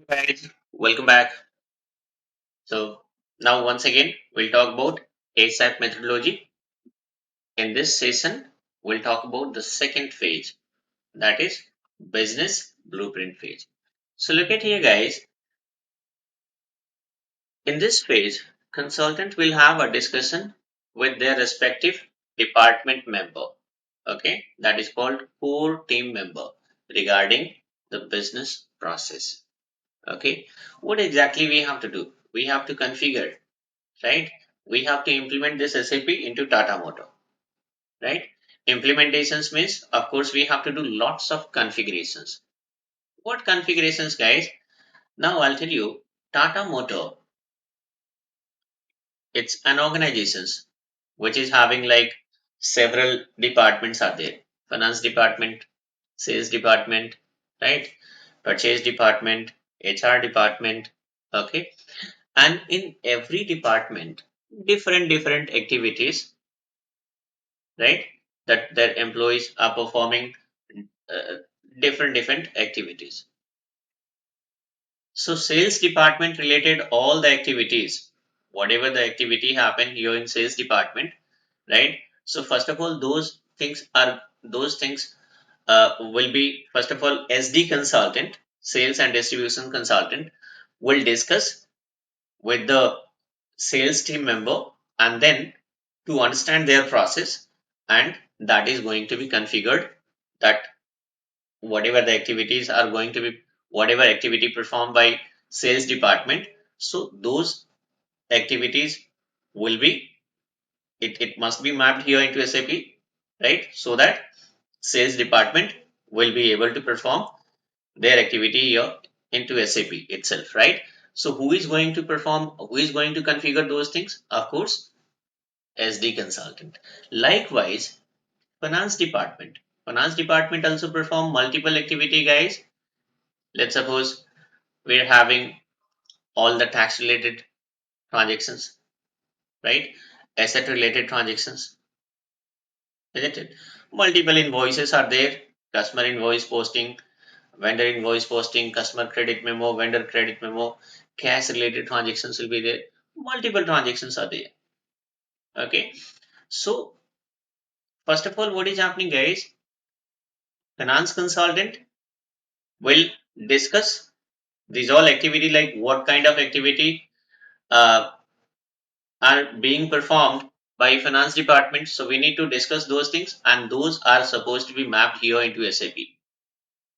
Guys, welcome back. So now once again we'll talk about ASAP methodology. In this session, we'll talk about the second phase, that is business blueprint phase. So look at here guys, in this phase, consultant will have a discussion with their respective department member. Okay, that is called core team member regarding the business process. Okay, what exactly we have to do? We have to configure, right? We have to implement this SAP into Tata Motor, right? Implementations means, of course, we have to do lots of configurations. What configurations, guys? Now I'll tell you, Tata Motor, it's an organization which is having like several departments are there. Finance department, sales department, right? Purchase department, HR department, okay? And in every department, different activities, right, that their employees are performing uh, different activities. So sales department related all the activities, whatever the activity happen here in sales department, right? So first of all, those things will be, first of all, SD consultant, sales and distribution consultant, will discuss with the sales team member, and then to understand their process, and that is going to be configured, that whatever the activities are going to be, whatever activity performed by sales department, so those activities will be, it must be mapped here into SAP, right, so that sales department will be able to perform their activity here into SAP itself, right? So who is going to perform, who is going to configure those things? Of course, SD consultant. Likewise, finance department. Finance department also perform multiple activity, guys. Let's suppose we're having all the tax related transactions, right? Asset related transactions, isn't it? Multiple invoices are there. Customer invoice posting, vendor invoice posting, customer credit memo, vendor credit memo, cash related transactions will be there. Multiple transactions are there. Okay. So first of all, what is happening, guys? Finance consultant will discuss these all activity, like what kind of activity uh, are being performed by finance department. So we need to discuss those things, and those are supposed to be mapped here into SAP.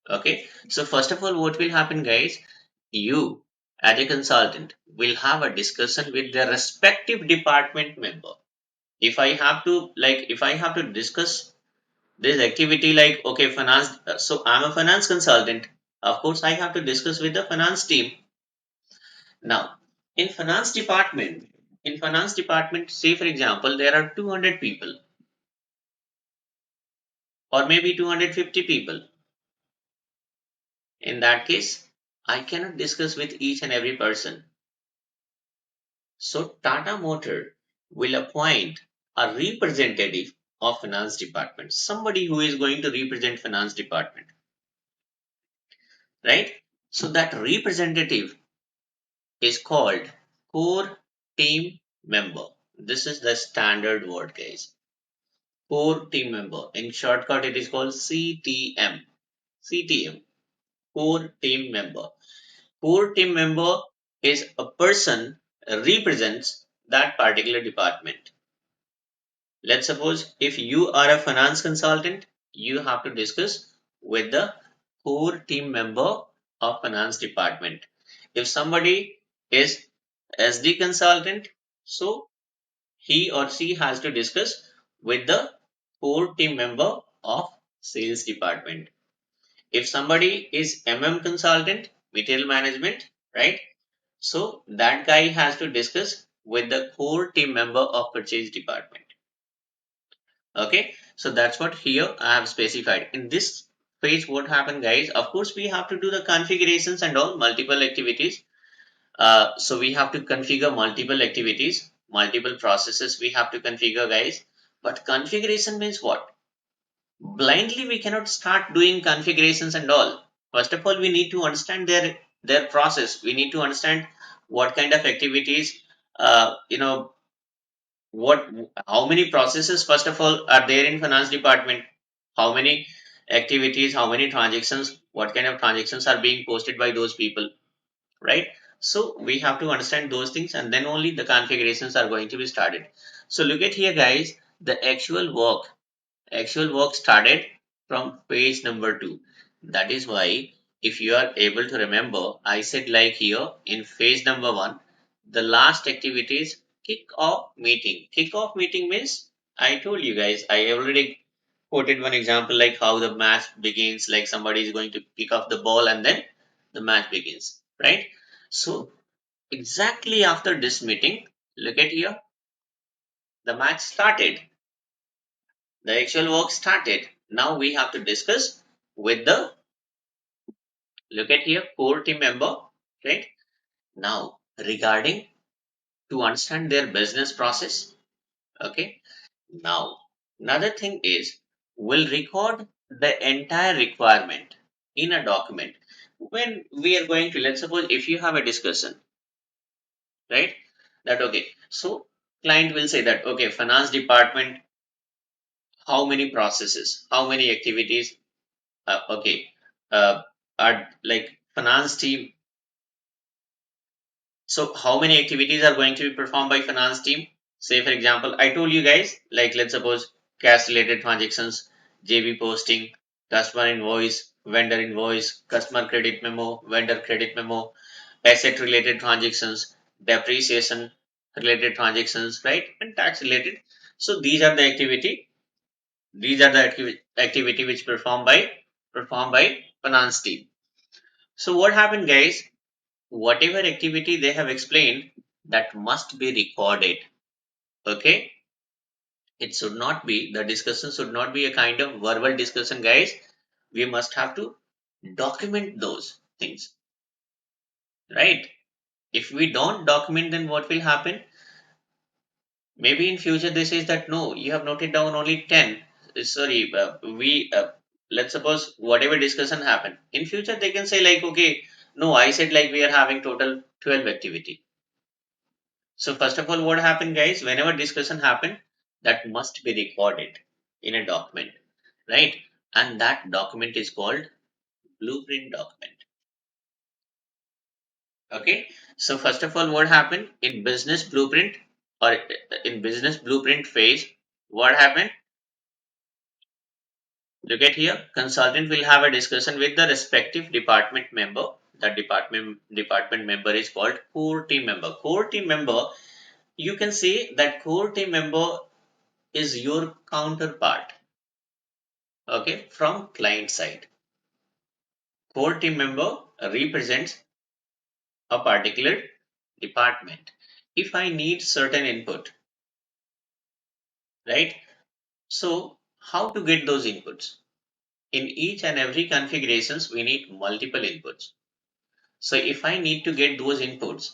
Okay. So first of all, what will happen, guys? You as a consultant will have a discussion with the respective department member. If I have to discuss this activity, like, okay, finance, so I'm a finance consultant, of course I have to discuss with the finance team. Now, in finance department, say for example, there are 200 people or maybe 250 people. In that case, I cannot discuss with each and every person. So Tata Motor will appoint a representative of finance department, somebody who is going to represent finance department, right? So that representative is called core team member. This is the standard word, guys. Core team member. In shortcut, it is called CTM. CTM. Core team member. Core team member is a person represents that particular department. Let's suppose if you are a finance consultant, you have to discuss with the core team member of finance department. If somebody is SD consultant, so he or she has to discuss with the core team member of sales department. If somebody is MM consultant, material management, right? So that guy has to discuss with the core team member of purchase department. Okay, so that's what here I have specified. In this page, what happened, guys? Of course, we have to do the configurations and all multiple activities. So we have to configure multiple activities, multiple processes we have to configure, guys. But configuration means what? Blindly, we cannot start doing configurations and all. First of all, we need to understand their their process. We need to understand what kind of activities, you know, what how many processes first of all are there in finance department, how many activities, how many transactions, what kind of transactions are being posted by those people, right? So we have to understand those things, and then only the configurations are going to be started. So look at here guys, the actual work started from page number 2. That is why, if you are able to remember, I said like here in phase number 1, the last activity is kick off meeting. Kick off meeting means, I told you guys, I already quoted one example like how the match begins, like somebody is going to pick up the ball and then the match begins, right? So exactly after this meeting, look at here, the match started, the actual work started. Now we have to discuss with the, look at here, core team member, right? Now regarding to understand their business process, okay? Now another thing is, we'll record the entire requirement in a document. When we are going to, let's suppose if you have a discussion, right? That okay. So client will say that okay, finance department, how many processes, how many activities, okay, uh, are like finance team. So how many activities are going to be performed by finance team? Say for example, I told you guys, like let's suppose cash related transactions, JB posting, customer invoice, vendor invoice, customer credit memo, vendor credit memo, asset related transactions, depreciation related transactions, right? And tax related. So these are the activity. These are the activity which performed by finance team. So what happened, guys? Whatever activity they have explained, that must be recorded. Okay, it should not be, the discussion should not be a kind of verbal discussion, guys. We must have to document those things, right? If we don't document, then what will happen? Maybe in future they says that no, you have noted down only 10. Sorry, we let's suppose whatever discussion happened in future, they can say like okay, no, I said like we are having total 12 activity. So first of all, what happened, guys? Whenever discussion happened, that must be recorded in a document, right? And that document is called blueprint document. Okay. So first of all, what happened in business blueprint, or in business blueprint phase? What happened? Look at here. Consultant will have a discussion with the respective department member. That department member is called core team member. Core team member. You can say that core team member is your counterpart, okay, from client side. Core team member represents a particular department. If I need certain input, right? So how to get those inputs? In each and every configurations, we need multiple inputs. So if I need to get those inputs,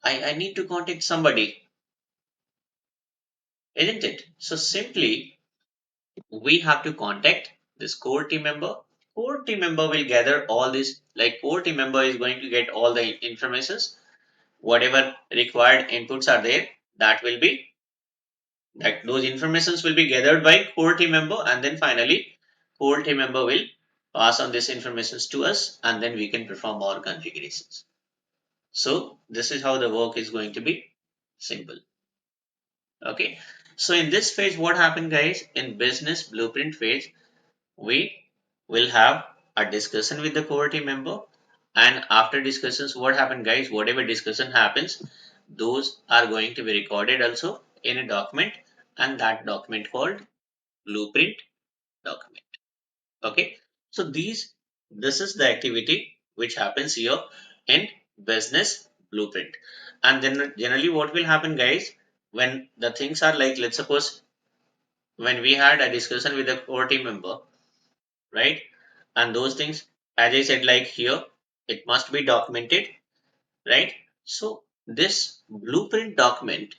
I need to contact somebody, isn't it? So simply we have to contact this core team member. Core team member will gather all this, like core team member is going to get all the informations, whatever required inputs are there, that will be, that those informations will be gathered by core team member, and then finally core team member will pass on this informations to us, and then we can perform our configurations. So this is how the work is going to be simple. Okay, so in this phase, what happened, guys? In business blueprint phase, we will have a discussion with the core team member, and after discussions, what happened, guys? Whatever discussion happens, those are going to be recorded also in a document, and that document called blueprint document. Okay, so this is the activity which happens here in business blueprint. And then generally what will happen, guys, when the things are like, let's suppose when we had a discussion with the core team member, right? And those things, as I said, like here, it must be documented, right? So this blueprint document,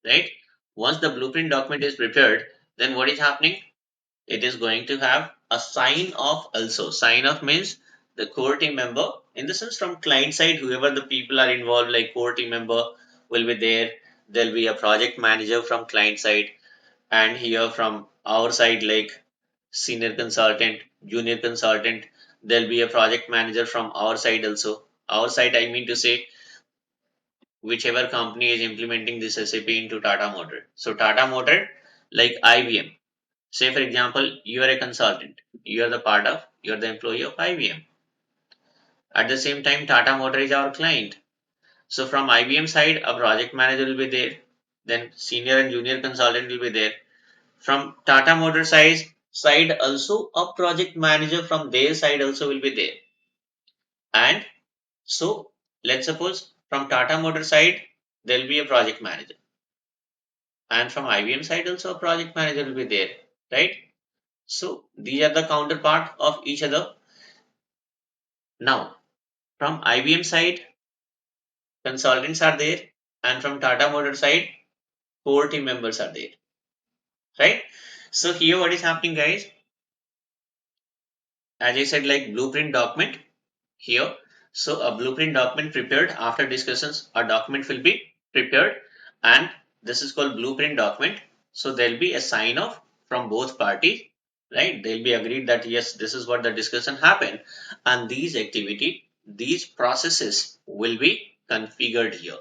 right? Once the blueprint document is prepared, then what is happening? It is going to have a sign off also. Sign off means the core team member, in the sense from client side, whoever the people are involved, like core team member will be there. There'll be a project manager from client side, and here from our side, like senior consultant, junior consultant, there'll be a project manager from our side also. Our side, I mean to say, whichever company is implementing this SAP into Tata Motor. So Tata Motor, like IBM. Say for example, you are a consultant. You are the employee of IBM. At the same time, Tata Motor is our client. So from IBM side, a project manager will be there. Then senior and junior consultant will be there. From Tata Motor side also a project manager from their side also will be there. And so let's suppose from Tata Motor side there will be a project manager, and from IBM side also a project manager will be there, right? So these are the counterpart of each other. Now from IBM side consultants are there, and from Tata Motor side core team members are there, right? So here what is happening, guys? As I said, like blueprint document here. So a blueprint document prepared after discussions, a document will be prepared, and this is called blueprint document. So there will be a sign off from both parties, right? They'll be agreed that yes, this is what the discussion happened, and these processes will be configured here,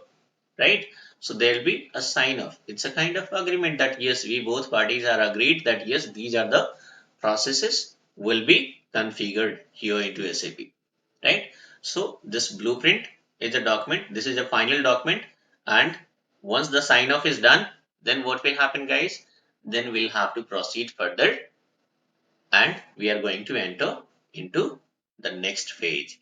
right? So there will be a sign off. It's a kind of agreement that yes, we both parties are agreed that yes, these are the processes will be configured here into SAP, right? So this blueprint is a document. This is a final document, and once the sign off is done, then what will happen, guys? Then we'll have to proceed further, and we are going to enter into the next phase.